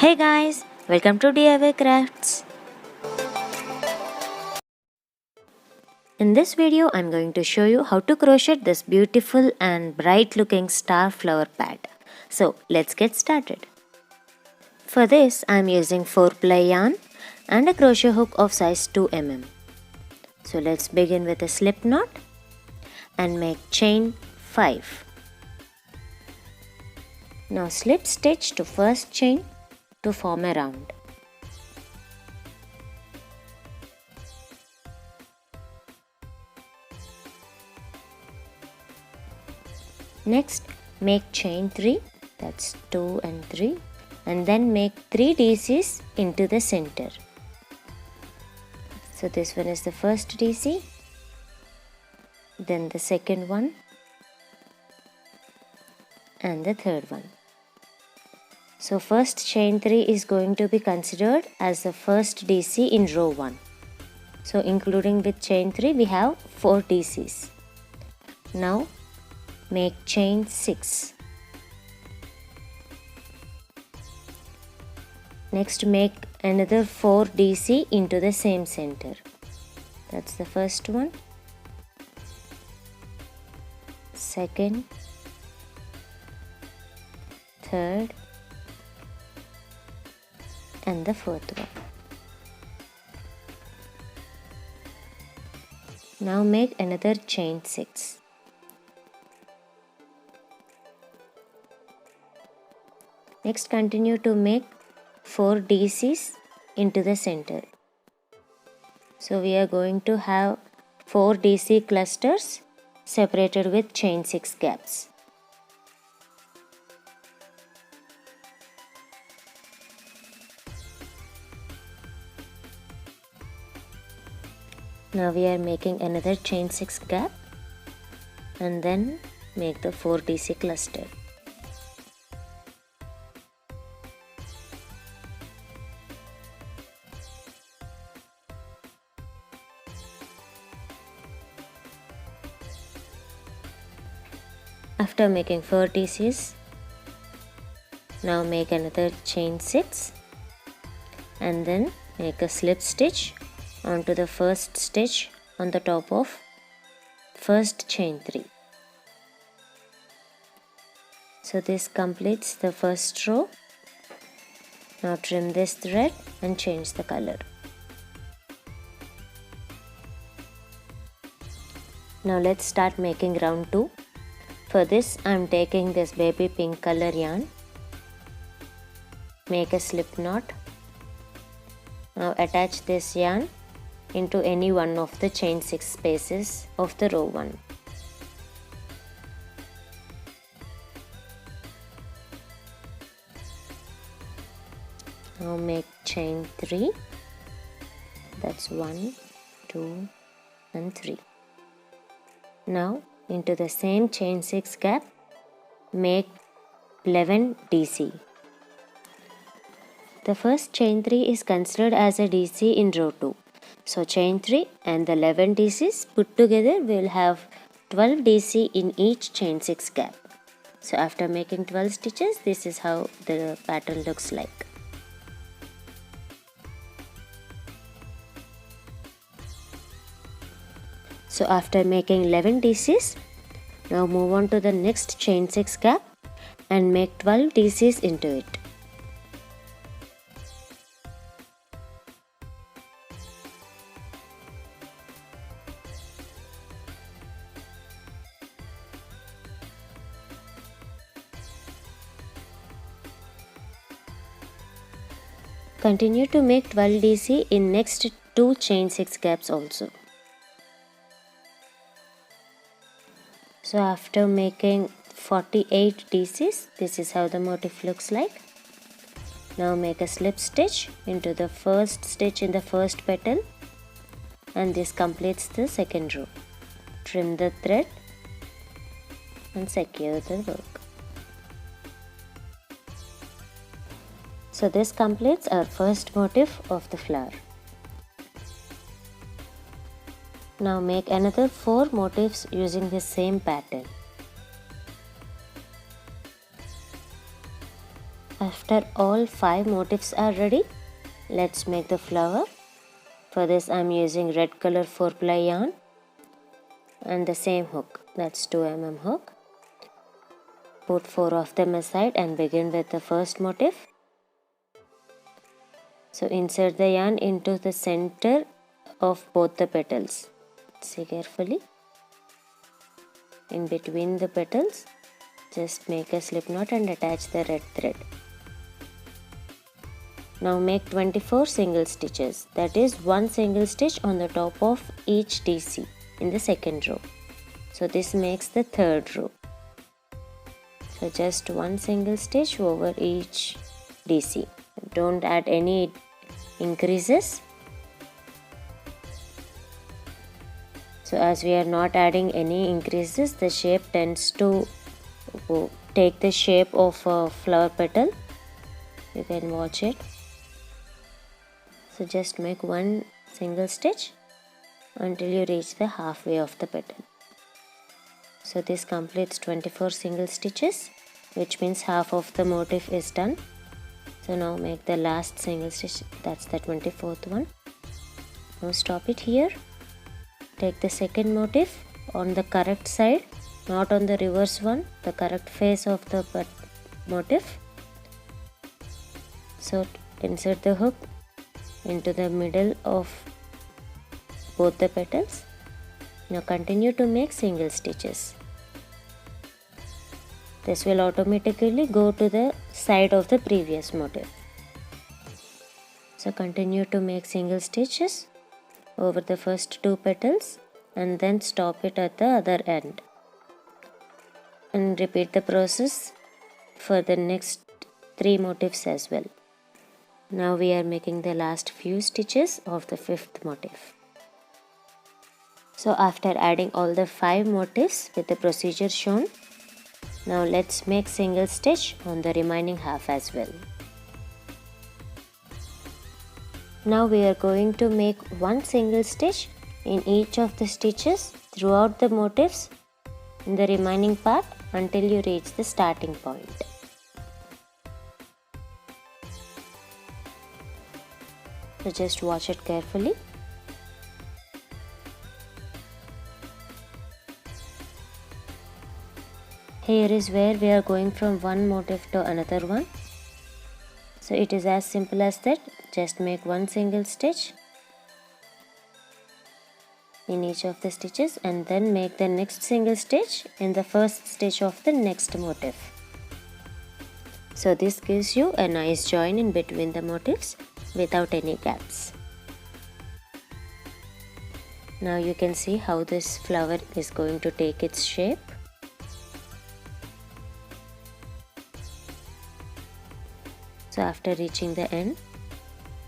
Hey guys, welcome to DIY Crafts. In this video, I'm going to show you how to crochet this beautiful and bright looking star flower pad. So let's get started. For this, I'm using 4-ply yarn and a crochet hook of size 2 mm. So let's begin with a slip knot and make chain 5. Now slip stitch to first chain to form a round. Next, make chain 3, that's 2 and 3, and then make 3 DCs into the center. So this one is the first DC, then the second one, and the third one. So first chain 3 is going to be considered as the first DC in row 1. So including with chain 3 we have 4 DCs. Now make chain 6. Next make another 4 DC into the same center. That's the first one, second, third, and the fourth one. Now make another chain 6. Next continue to make 4 DCs into the center. So we are going to have 4 DC clusters separated with chain 6 gaps. Now we are making another chain 6 gap and then make the 4 DC cluster. After making 4 DCs, now make another chain 6 and then make a slip stitch onto the first stitch on the top of first chain 3. So this completes the first row. Now trim this thread and change the color. Now let's start making round 2. For this I am taking this baby pink color yarn. Make a slip knot. Now attach this yarn into any one of the chain 6 spaces of the row 1. Now make chain 3, that's 1, 2 and 3. Now into the same chain 6 gap make 11 DC. The first chain 3 is considered as a DC in row 2. So chain 3 and the 11 DCs put together will have 12 DC in each chain 6 gap. So after making 12 stitches, this is how the pattern looks like. So after making 11 DCs, now move on to the next chain 6 gap and make 12 DCs into it. Continue to make 12 DC in next 2 chain 6 gaps also. So after making 48 DCs, this is how the motif looks like. Now make a slip stitch into the first stitch in the first petal and this completes the second row. Trim the thread and secure the work. So this completes our first motif of the flower. Now make another 4 motifs using the same pattern. After all 5 motifs are ready, let's make the flower. For this I am using red color 4-ply yarn and the same hook, that's 2 mm hook. Put 4 of them aside and begin with the first motif. So insert the yarn into the center of both the petals. See carefully. In between the petals, just make a slip knot and attach the red thread. Now make 24 single stitches, that is 1 single stitch on the top of each DC in the second row. So this makes the third row. So just 1 single stitch over each DC. Don't add any increases. So as we are not adding any increases, the shape tends to take the shape of a flower petal. You can watch it. So just make 1 single stitch until you reach the halfway of the petal. So this completes 24 single stitches, which means half of the motif is done. So now make the last single stitch, that's the 24th one. Now stop it here. Take the second motif on the correct side, not on the reverse one, the correct face of the motif. So insert the hook into the middle of both the petals. Now continue to make single stitches. This will automatically go to the side of the previous motif. So continue to make single stitches over the first 2 petals and then stop it at the other end. And repeat the process for the next 3 motifs as well. Now we are making the last few stitches of the 5th motif. So after adding all the 5 motifs with the procedure shown, now let's make single stitch on the remaining half as well. Now we are going to make 1 single stitch in each of the stitches throughout the motifs in the remaining part until you reach the starting point. So just watch it carefully. Here is where we are going from one motif to another one. So it is as simple as that. Just make 1 single stitch in each of the stitches and then make the next single stitch in the first stitch of the next motif. So this gives you a nice join in between the motifs without any gaps. Now you can see how this flower is going to take its shape. So after reaching the end,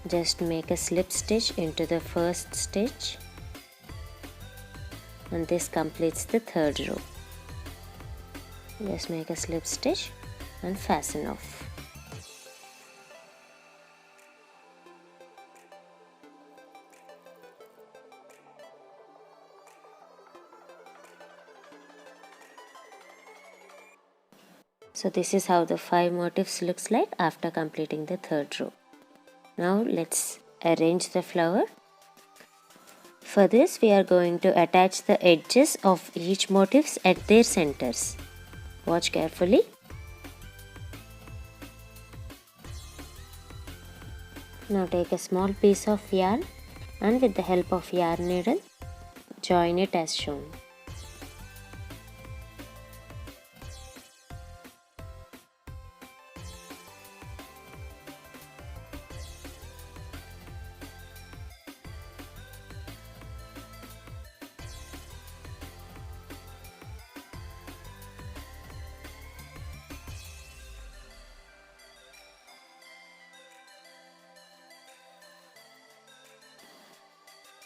just make a slip stitch into the first stitch and this completes the 3rd row. Just make a slip stitch and fasten off. So this is how the 5 motifs looks like after completing the 3rd row. Now let's arrange the flower. For this we are going to attach the edges of each motifs at their centers. Watch carefully. Now take a small piece of yarn and with the help of yarn needle, join it as shown.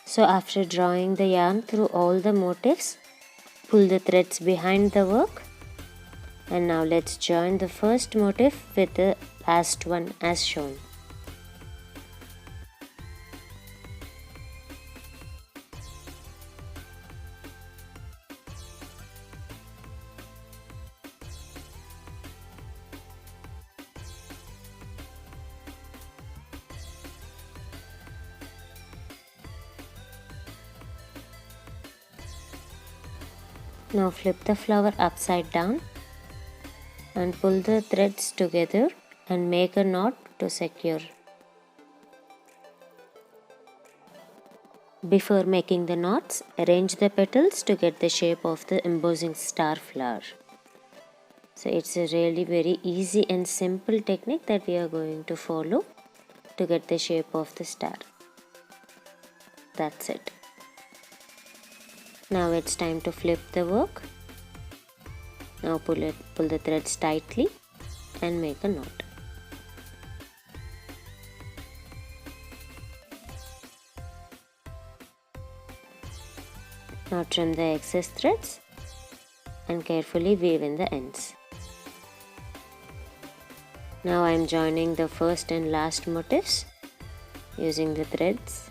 So after drawing the yarn through all the motifs, pull the threads behind the work and now let's join the first motif with the last one as shown. Now flip the flower upside down and pull the threads together and make a knot to secure. Before making the knots, arrange the petals to get the shape of the embossing star flower. So it's a really very easy and simple technique that we are going to follow to get the shape of the star. That's it. Now it's time to flip the work. Now pull the threads tightly and make a knot. Now trim the excess threads and carefully weave in the ends. Now I am joining the first and last motifs using the threads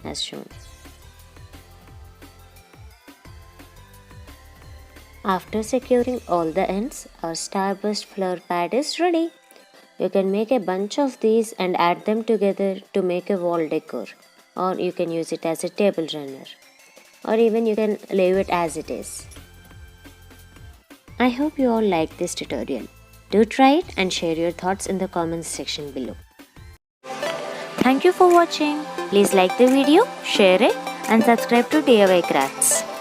as shown. After securing all the ends, our Starburst flower pad is ready. You can make a bunch of these and add them together to make a wall decor, or you can use it as a table runner, or even you can leave it as it is. I hope you all liked this tutorial. Do try it and share your thoughts in the comments section below. Thank you for watching. Please like the video, share it and subscribe to DIY Crafts.